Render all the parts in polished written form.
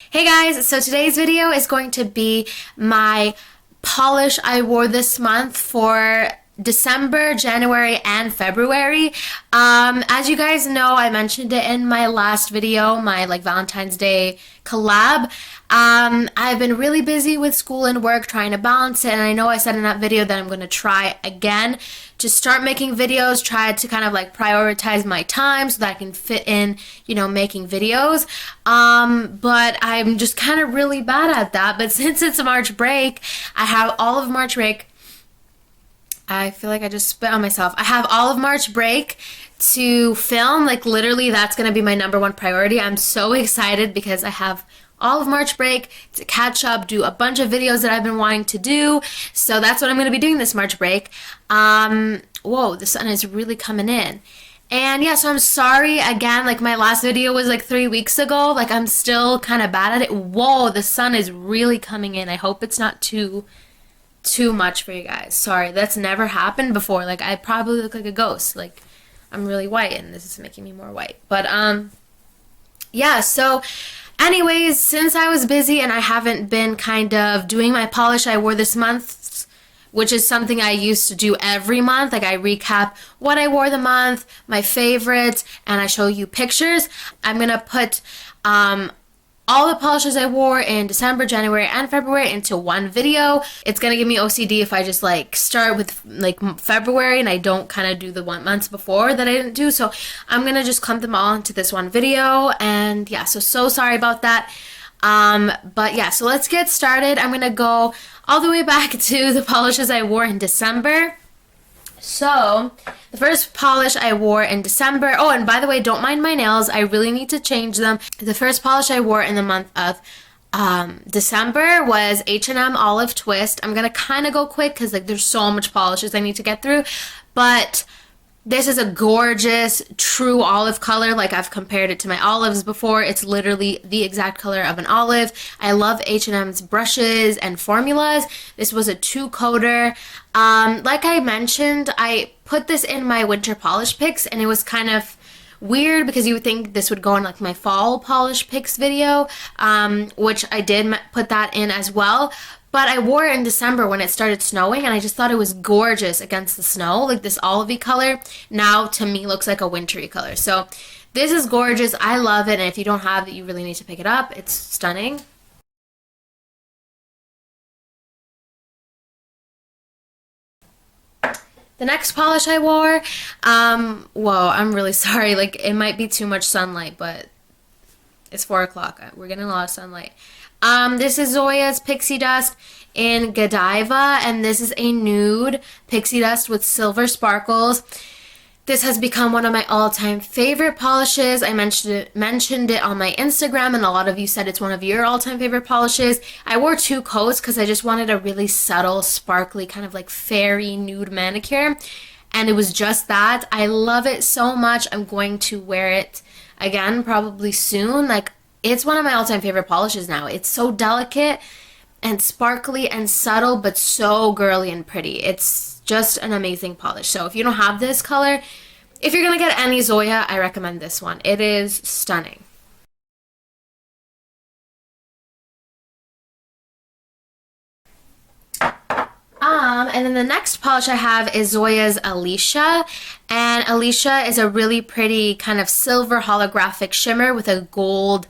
Hey guys, so today's video is going to be my polish I wore this month for December, January, and February. As you guys know, I mentioned it in my last video, my Valentine's Day collab. I've been really busy with school and work trying to balance it, and I know I said in that video that I'm going to try again to start making videos, try to kind of prioritize my time so that I can fit in, making videos. But I'm just kind of really bad at that. But since it's March break, I have all of March break. I feel like I just spit on myself. I have all of March break to film. Literally, that's going to be my #1 priority. I'm so excited because I have all of March break to catch up, do a bunch of videos that I've been wanting to do. So that's what I'm going to be doing this March break. Whoa, the sun is really coming in. And yeah, so I'm sorry again, my last video was 3 weeks ago. I'm still kind of bad at it. Whoa, the sun is really coming in. I hope it's not too much for you guys. Sorry, that's never happened before. I probably look like a ghost. I'm really white and this is making me more white. But yeah, so anyways, since I was busy and I haven't been kind of doing my polish I wore this month, which is something I used to do every month. I recap what I wore the month, my favorites, and I show you pictures. I'm gonna put all the polishes I wore in December, January, and February into one video. It's gonna give me OCD if I just start with February and I don't kind of do the months before that I didn't do. So I'm gonna just clump them all into this one video. And yeah, so sorry about that. But yeah, so let's get started. I'm gonna go all the way back to the polishes I wore in December. So, the first polish I wore in December, oh, and by the way, don't mind my nails, I really need to change them. The first polish I wore in the month of December was H&M Olive Twist. I'm gonna kind of go quick because there's so much polishes I need to get through, but this is a gorgeous, true olive color. I've compared it to my olives before. It's literally the exact color of an olive. I love H&M's brushes and formulas. This was a 2-coater. Like I mentioned, I put this in my winter polish picks, and it was kind of weird because you would think this would go in my fall polish picks video, which I did put that in as well. But I wore it in December when it started snowing, and I just thought it was gorgeous against the snow. This olivey color now to me looks like a wintry color. So this is gorgeous. I love it, and if you don't have it, you really need to pick it up. It's stunning. The next polish I wore, whoa, I'm really sorry. It might be too much sunlight, but it's 4 o'clock. We're getting a lot of sunlight. This is Zoya's Pixie Dust in Godiva, and this is a nude pixie dust with silver sparkles. This has become one of my all-time favorite polishes. I mentioned it on my Instagram, and a lot of you said it's one of your all-time favorite polishes. I wore 2 coats because I just wanted a really subtle, sparkly, kind of fairy nude manicure, and it was just that. I love it so much. I'm going to wear it again probably soon. It's one of my all-time favorite polishes now. It's so delicate and sparkly and subtle, but so girly and pretty. It's just an amazing polish. So if you don't have this color, if you're gonna get any Zoya, I recommend this one. It is stunning. And then the next polish I have is Zoya's Alicia. And Alicia is a really pretty kind of silver holographic shimmer with a gold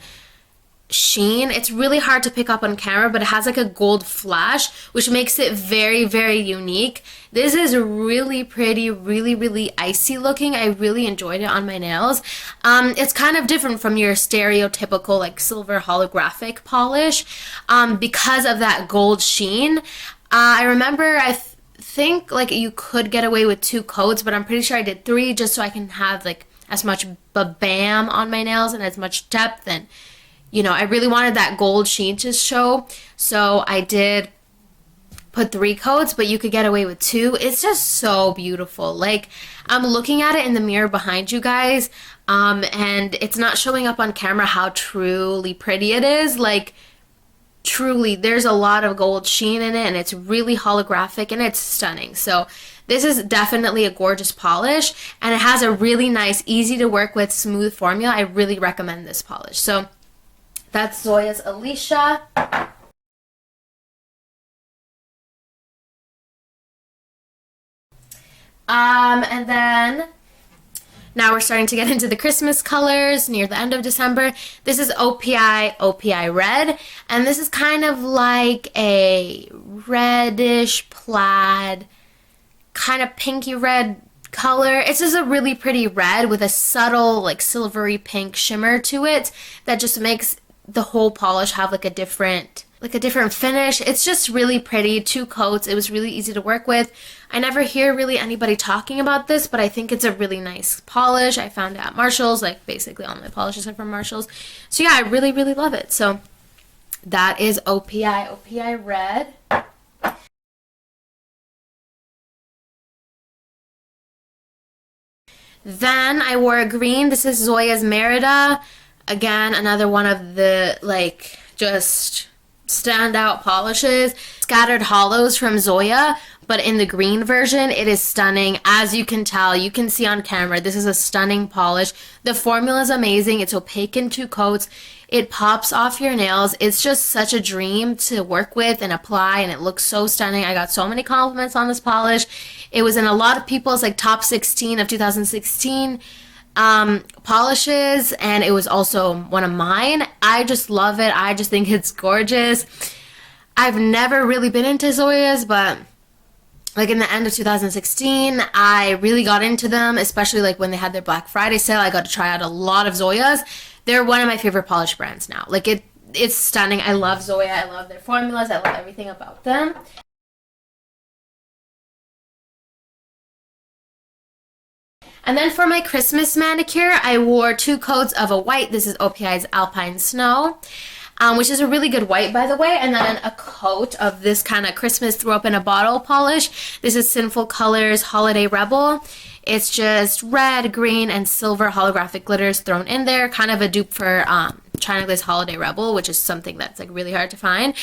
sheen. It's really hard to pick up on camera, but it has a gold flash, which makes it very, very unique. This is really pretty, really icy looking. I really enjoyed it on my nails. It's kind of different from your stereotypical silver holographic polish because of that gold sheen. I remember I think you could get away with 2 coats, but I'm pretty sure I did 3 just so I can have as much bam on my nails and as much depth, and I really wanted that gold sheen to show, so I did put 3 coats, but you could get away with 2. It's just so beautiful. I'm looking at it in the mirror behind you guys, and it's not showing up on camera how truly pretty it is. Truly, there's a lot of gold sheen in it, and it's really holographic, and it's stunning. So this is definitely a gorgeous polish, and it has a really nice, easy to work with, smooth formula. I really recommend this polish. So That's Zoya's Alicia. And then now we're starting to get into the Christmas colors near the end of December. This is OPI Red, and this is kind of like a reddish plaid, kind of pinky red color. It's just a really pretty red with a subtle like silvery pink shimmer to it that just makes the whole polish have like a different finish. It's just really pretty. 2 coats. It was really easy to work with. I never hear really anybody talking about this, but I think it's a really nice polish. I found it at Marshall's. Like basically all my polishes are from Marshall's. So yeah, I really, really love it. So that is OPI Red. Then I wore a green. This is Zoya's Merida. Again, another one of the like just standout polishes. Scattered hollows from Zoya, but in the green version, it is stunning. As you can tell, you can see on camera, this is a stunning polish. The formula is amazing. It's opaque in 2 coats. It pops off your nails. It's just such a dream to work with and apply, and it looks so stunning. I got so many compliments on this polish. It was in a lot of people's like top 16 of 2016 polishes, and it was also one of mine. I just love it. I just think it's gorgeous. I've never really been into Zoya's, but like in the end of 2016, I really got into them, especially like when they had their Black Friday sale. I got to try out a lot of Zoya's. They're one of my favorite polish brands now. Like it's stunning. I love Zoya. I love their formulas. I love everything about them. And then for my Christmas manicure, I wore 2 coats of a white. This is OPI's Alpine Snow, which is a really good white, by the way. And then a coat of this kind of Christmas throw up in a bottle polish. This is Sinful Colors Holiday Rebel. It's just red, green, and silver holographic glitters thrown in there. Kind of a dupe for China Glaze Holiday Rebel, which is something that's like really hard to find.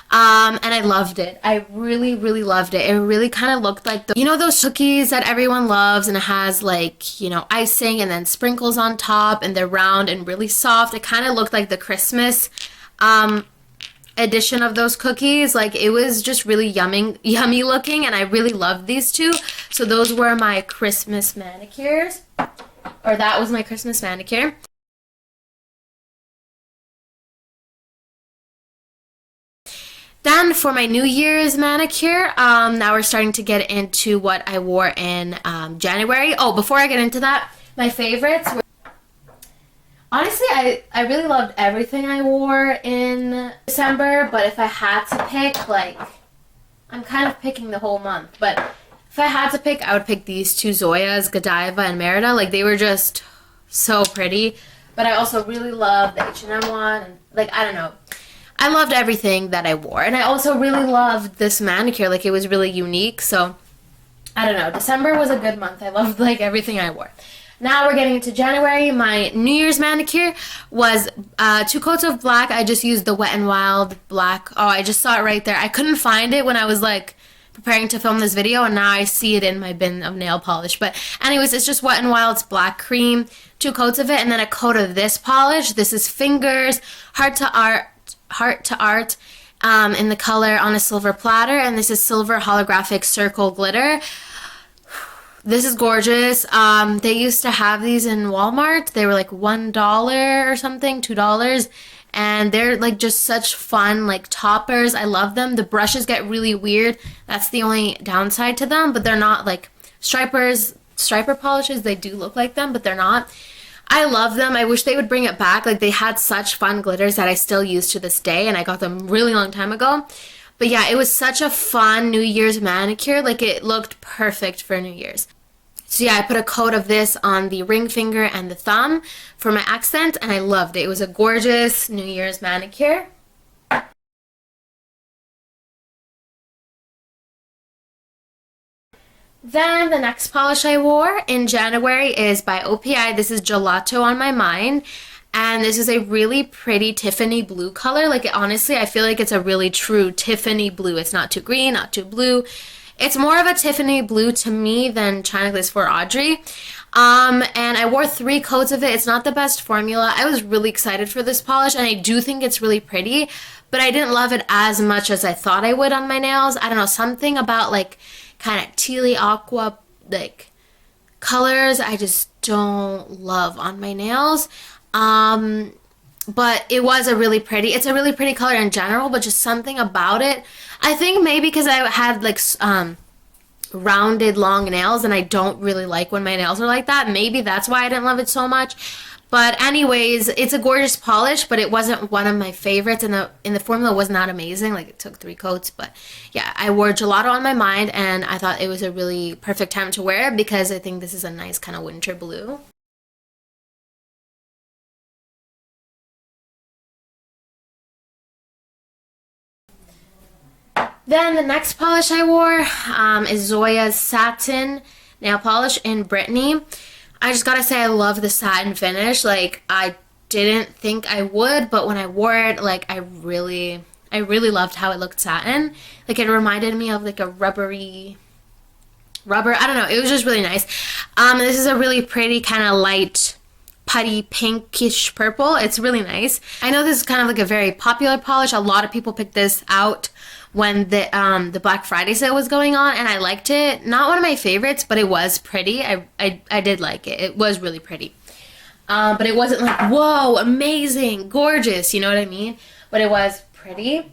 And I loved it. I really, really loved it. It really kind of looked like those cookies that everyone loves, and it has like, icing and then sprinkles on top, and they're round and really soft. It kind of looked like the Christmas edition of those cookies. Like it was just really yummy looking, and I really loved these 2. So those were my Christmas manicures, or that was my Christmas manicure. Then for my New Year's manicure, now we're starting to get into what I wore in January. Oh, before I get into that, my favorites were... Honestly, I really loved everything I wore in December, but if I had to pick, like, I'm kind of picking the whole month, but if I had to pick, I would pick these 2 Zoyas, Godiva and Merida. Like, they were just so pretty, but I also really loved the H&M one, and, like, I don't know. I loved everything that I wore, and I also really loved this manicure. Like, it was really unique, so I don't know. December was a good month. I loved, like, everything I wore. Now we're getting into January. My New Year's manicure was 2 coats of black. I just used the Wet n Wild black. Oh, I just saw it right there. I couldn't find it when I was, like, preparing to film this video, and now I see it in my bin of nail polish. But anyways, it's just Wet n Wild's black cream, 2 coats of it, and then a coat of this polish. This is Fingrs Heart to Art in the color on a silver platter, and this is silver holographic circle glitter. This is gorgeous. They used to have these in Walmart. They were like $1 or something, $2, and they're like just such fun like toppers. I love them. The brushes get really weird. That's the only downside to them, but they're not like striper polishes. They do look like them, but they're not. I love them. I wish they would bring it back. Like, they had such fun glitters that I still use to this day, and I got them really long time ago. But yeah, it was such a fun New Year's manicure. Like, it looked perfect for New Year's. So yeah, I put a coat of this on the ring finger and the thumb for my accent, and I loved it. It was a gorgeous New Year's manicure. Then the next polish I wore in January is by OPI. This is Gelato on My Mind. And this is a really pretty Tiffany blue color. Like, honestly, I feel like it's a really true Tiffany blue. It's not too green, not too blue. It's more of a Tiffany blue to me than China Glaze for Audrey. And I wore 3 coats of it. It's not the best formula. I was really excited for this polish, and I do think it's really pretty, but I didn't love it as much as I thought I would on my nails. I don't know, something about like kind of tealy aqua like colors I just don't love on my nails. But it was it's a really pretty color in general, but just something about it. I think maybe because I had like rounded long nails, and I don't really like when my nails are like that. Maybe that's why I didn't love it so much. But anyways, it's a gorgeous polish, but it wasn't one of my favorites, and the formula was not amazing. Like, it took 3 coats, but yeah, I wore gelato on my mind, and I thought it was a really perfect time to wear it because I think this is a nice kind of winter blue. Then the next polish I wore is Zoya's Satin nail polish in Brittany. I just gotta say I love the satin finish. Like, I didn't think I would, but when I wore it, like, I really loved how it looked satin. Like, it reminded me of like a rubber. I don't know. It was just really nice. This is a really pretty kind of light putty pinkish purple. It's really nice. I know this is kind of like a very popular polish. A lot of people picked this out when the Black Friday sale was going on, and I liked it. Not one of my favorites, but it was pretty. I did like it. It was really pretty. But it wasn't like, whoa, amazing, gorgeous, you know what I mean? But it was pretty.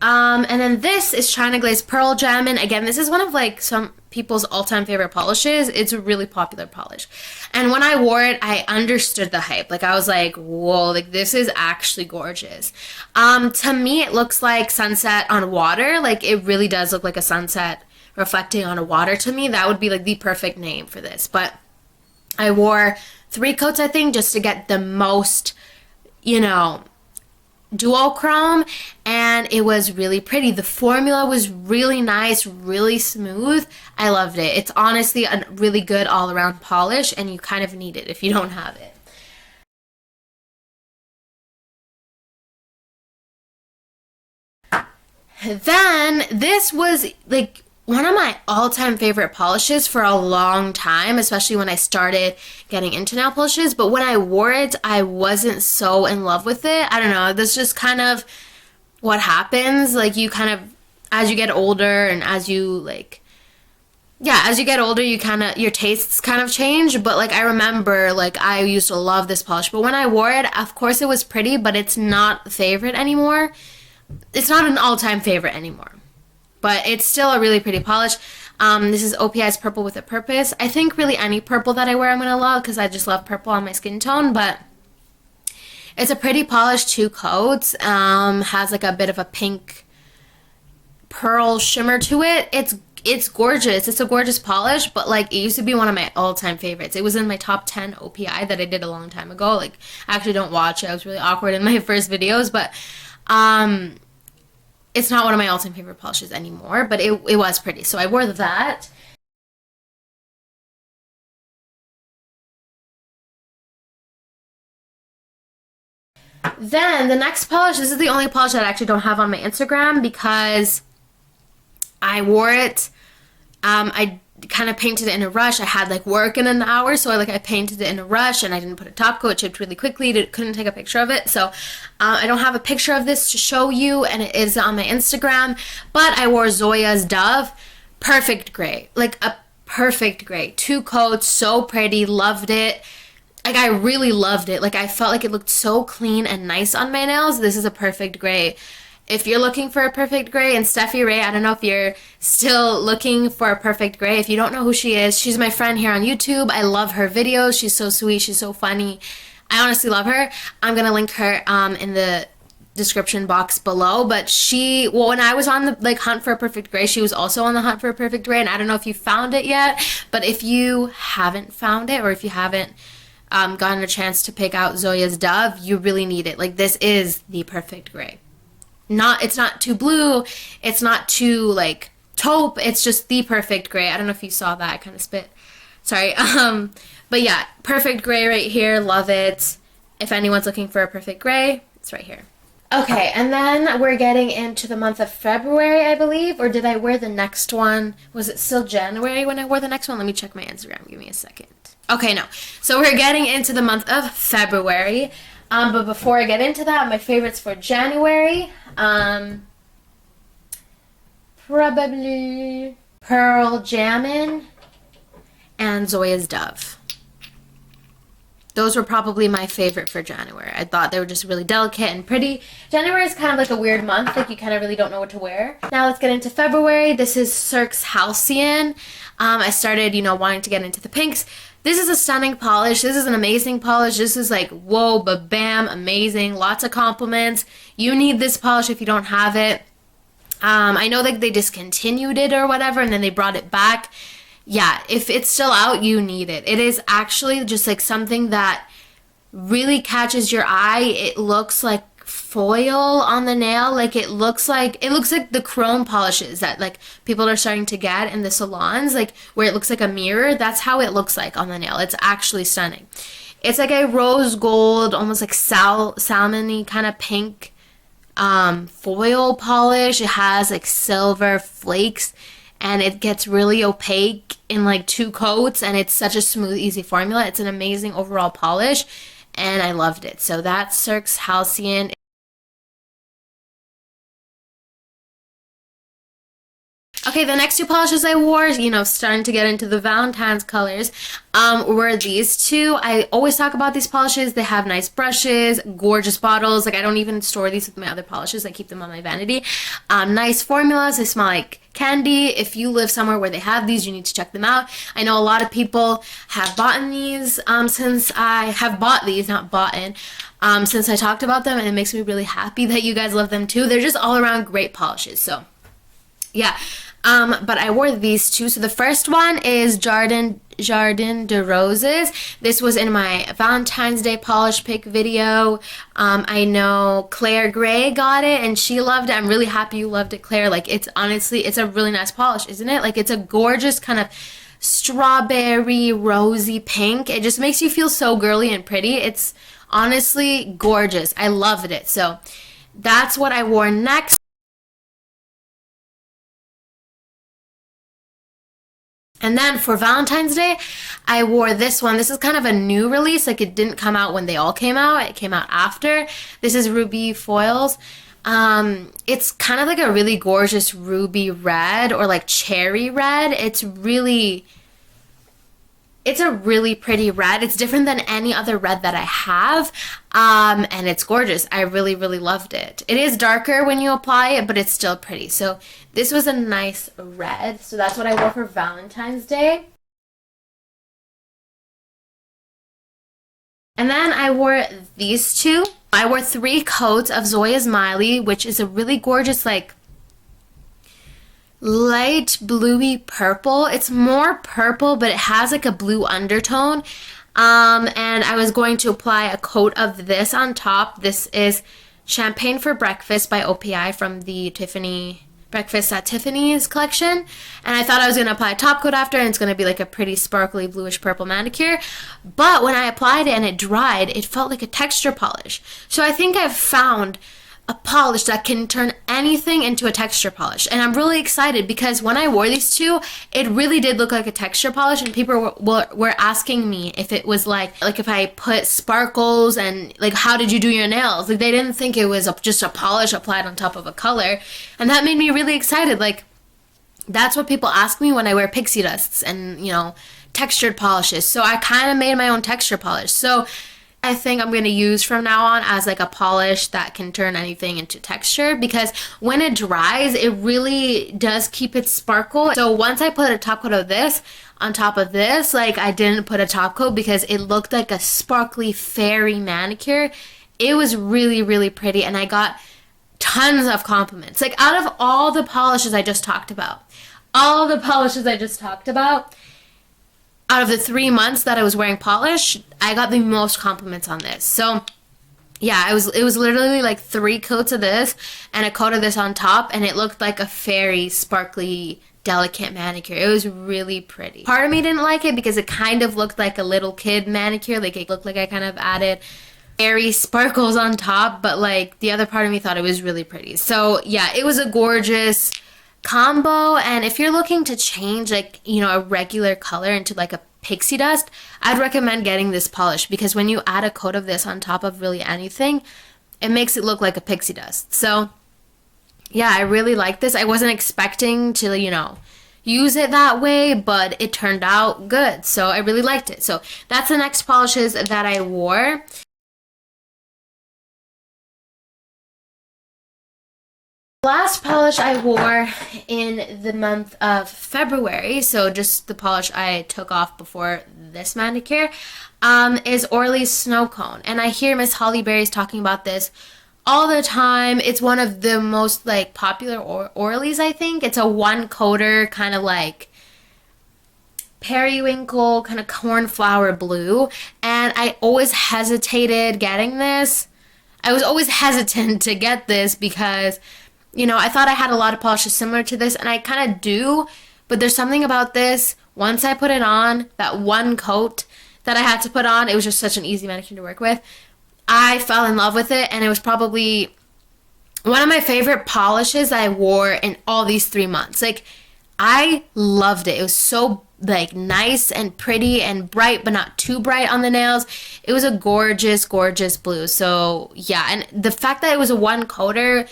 And then this is China Glaze Pearl Jammin. Again, this is one of like some people's all-time favorite polishes. It's a really popular polish. And when I wore it, I understood the hype. Like, I was like, whoa, like, this is actually gorgeous. To me, it looks like sunset on water. Like, it really does look like a sunset reflecting on a water to me. That would be like the perfect name for this. But I wore 3 coats, I think, just to get the most, you know, duochrome, and it was really pretty. The formula was really nice, really smooth. I loved it. It's honestly a really good all-around polish, and you kind of need it if you don't have it. Then this was like one of my all-time favorite polishes for a long time, especially when I started getting into nail polishes. But when I wore it, I wasn't so in love with it. I don't know. That's just kind of what happens. Like, you kind of, as you get older and as you as you get older, you kind of, your tastes kind of change. But like, I remember, like, I used to love this polish. But when I wore it, of course it was pretty, but it's not a favorite anymore. It's not an all-time favorite anymore. But it's still a really pretty polish. This is OPI's Purple with a Purpose. I think really any purple that I wear I'm going to love because I just love purple on my skin tone. But it's a pretty polish, 2 coats. Has like a bit of a pink pearl shimmer to it. It's gorgeous. It's a gorgeous polish, but like, it used to be one of my all-time favorites. It was in my top 10 OPI that I did a long time ago. Like, I actually don't watch it. I was really awkward in my first videos, but it's not one of my all-time favorite polishes anymore, but it was pretty. So I wore that. Then the next polish, this is the only polish that I actually don't have on my Instagram because I wore it. I kind of painted it in a rush. I had like work in an hour, so I painted it in a rush, and I didn't put a top coat. It chipped really quickly. Couldn't take a picture of it, so I don't have a picture of this to show you, and it is on my Instagram. But I wore Zoya's Dove, perfect gray, like a perfect gray. 2 coats, so pretty, loved it. Like, I really loved it. Like, I felt like it looked so clean and nice on my nails. This is a perfect gray. If you're looking for a perfect gray, and Steffi Ray, I don't know if you're still looking for a perfect gray. If you don't know who she is, she's my friend here on YouTube. I love her videos. She's so sweet. She's so funny. I honestly love her. I'm going to link her in the description box below. But when I was on the hunt for a perfect gray, she was also on the hunt for a perfect gray. And I don't know if you found it yet. But if you haven't found it, or if you haven't gotten a chance to pick out Zoya's Dove, you really need it. Like, this is the perfect gray. It's not too blue, it's not too like taupe, it's just the perfect gray. I don't know if you saw that, I kind of spit. Sorry. But yeah, perfect gray right here, love it. If anyone's looking for a perfect gray, it's right here. Okay, and then we're getting into the month of February, I believe. Or did I wear the next one? Was it still January when I wore the next one? Let me check my Instagram. Give me a second. Okay, no. So we're getting into the month of February. But before I get into that, my favorites for January, probably Pearl Jammin and Zoya's Dove. Those were probably my favorite for January. I thought they were just really delicate and pretty. January is kind of like a weird month. Like you kind of really don't know what to wear. Now let's get into February. This is Cirque's Halcyon. I started, wanting to get into the pinks. This is a stunning polish. This is an amazing polish. This is like, whoa, ba-bam, amazing. Lots of compliments. You need this polish if you don't have it. I know that they discontinued it or whatever, and then they brought it back. Yeah, if it's still out, you need it. It is actually just like something that really catches your eye. It looks like foil on the nail. Like it looks like the chrome polishes that like people are starting to get in the salons, like where it looks like a mirror. That's how it looks like on the nail. It's actually stunning. It's like a rose gold, almost like salmon-y kind of pink foil polish. It has like silver flakes, and it gets really opaque in like 2 coats, and it's such a smooth, easy formula. It's an amazing overall polish, and I loved it. So that's Cirque's Halcyon. Okay, the next 2 polishes I wore, starting to get into the Valentine's colors, were these 2. I always talk about these polishes. They have nice brushes, gorgeous bottles. Like, I don't even store these with my other polishes. I keep them on my vanity. Nice formulas. They smell like candy. If you live somewhere where they have these, you need to check them out. I know a lot of people have bought these since I have bought these, not bought in, since I talked about them, and it makes me really happy that you guys love them too. They're just all around great polishes. So, yeah. But I wore these 2. So the first one is Jardin de Roses. This was in my Valentine's Day polish pick video. I know Claire Gray got it and she loved it. I'm really happy you loved it, Claire. Like, it's a really nice polish, isn't it? Like, it's a gorgeous kind of strawberry rosy pink. It just makes you feel so girly and pretty. It's honestly gorgeous. I loved it. So that's what I wore next. And then for Valentine's Day, I wore this one. This is kind of a new release. Like, it didn't come out when they all came out. It came out after. This is Ruby Foils. It's kind of like a really gorgeous ruby red or like cherry red. It's a really pretty red. It's different than any other red that I have. And it's gorgeous. I really, really loved it. It is darker when you apply it, but it's still pretty. So this was a nice red. So that's what I wore for Valentine's Day. And then I wore these 2. I wore 3 coats of Zoya's Miley, which is a really gorgeous, like, light bluey purple. It's more purple, but it has like a blue undertone. And I was going to apply a coat of this on top. This is Champagne for Breakfast by OPI from the Tiffany Breakfast at Tiffany's collection. And I thought I was going to apply a top coat after, and it's going to be like a pretty sparkly bluish purple manicure. But when I applied it and it dried, it felt like a texture polish. So I think I've found a polish that can turn anything into a texture polish. And I'm really excited because when I wore these 2, it really did look like a texture polish, and people were asking me if it was like if I put sparkles and like, how did you do your nails? Like, they didn't think it was just a polish applied on top of a color. And that made me really excited. Like, that's what people ask me when I wear pixie dusts and, textured polishes. So I kind of made my own texture polish. So I think I'm going to use from now on as like a polish that can turn anything into texture, because when it dries, it really does keep its sparkle. So once I put a top coat of this on top of this, like, I didn't put a top coat because it looked like a sparkly fairy manicure. It was really, really pretty, and I got tons of compliments. Like, out of all the polishes I just talked about, out of the 3 months that I was wearing polish, I got the most compliments on this. So yeah, it was literally like 3 coats of this and a coat of this on top, and it looked like a fairy, sparkly, delicate manicure. It was really pretty. Part of me didn't like it because it kind of looked like a little kid manicure. Like, it looked like I kind of added airy sparkles on top, but like the other part of me thought it was really pretty. So yeah, it was a gorgeous combo. And if you're looking to change like, you know, a regular color into like a pixie dust, I'd recommend getting this polish, because when you add a coat of this on top of really anything, it makes it look like a pixie dust. So yeah, I really like this. I wasn't expecting to, you know, use it that way, but it turned out good. So I really liked it. So that's the next polishes that I wore. Last polish I wore in the month of February, so just the polish I took off before this manicure, is Orly's Snow Cone. And I hear Miss Hollyberry's talking about this all the time. It's one of the most like popular Orlys, I think. It's a one coater, kind of like periwinkle, kind of cornflower blue. And I always hesitated getting this. I was always hesitant to get this because, you know, I thought I had a lot of polishes similar to this, and I kind of do, but there's something about this. Once I put it on, that one coat that I had to put on, it was just such an easy manicure to work with. I fell in love with it, and it was probably one of my favorite polishes I wore in all these 3 months. Like, I loved it. It was so like nice and pretty and bright, but not too bright on the nails. It was a gorgeous, gorgeous blue. So yeah, and the fact that it was a one coater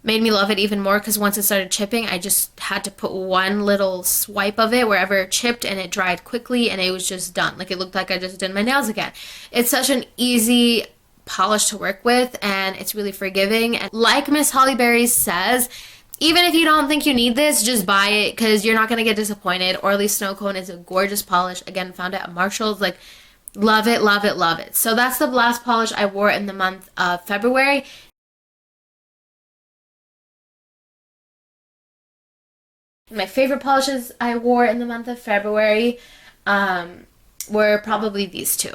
made me love it even more, because once it started chipping, I just had to put one little swipe of it wherever it chipped, and it dried quickly, and it was just done. Like, it looked like I just did my nails again. It's such an easy polish to work with, and it's really forgiving. And like Miss Hollyberry says, even if you don't think you need this, just buy it, because you're not going to get disappointed. Orly's Snow Cone is a gorgeous polish. Again, found it at Marshall's. Like, love it, love it, love it. So that's the last polish I wore in the month of February. My favorite polishes I wore in the month of February were probably these two.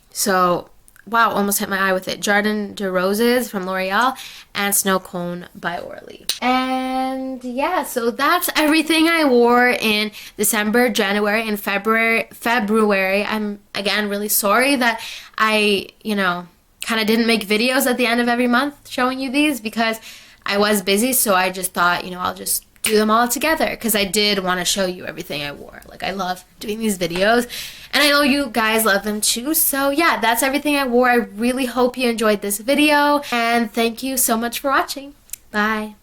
So, wow, almost hit my eye with it. Jardin de Roses from L'Oreal and Snow Cone by Orly. And yeah, so that's everything I wore in December, January, and February. I'm, again, really sorry that I, you know, kind of didn't make videos at the end of every month showing you these, because I was busy. So I just thought, you know, I'll just do them all together, because I did want to show you everything I wore. Like, I love doing these videos, and I know you guys love them too. So yeah, that's everything I wore. I really hope you enjoyed this video, and thank you so much for watching. Bye.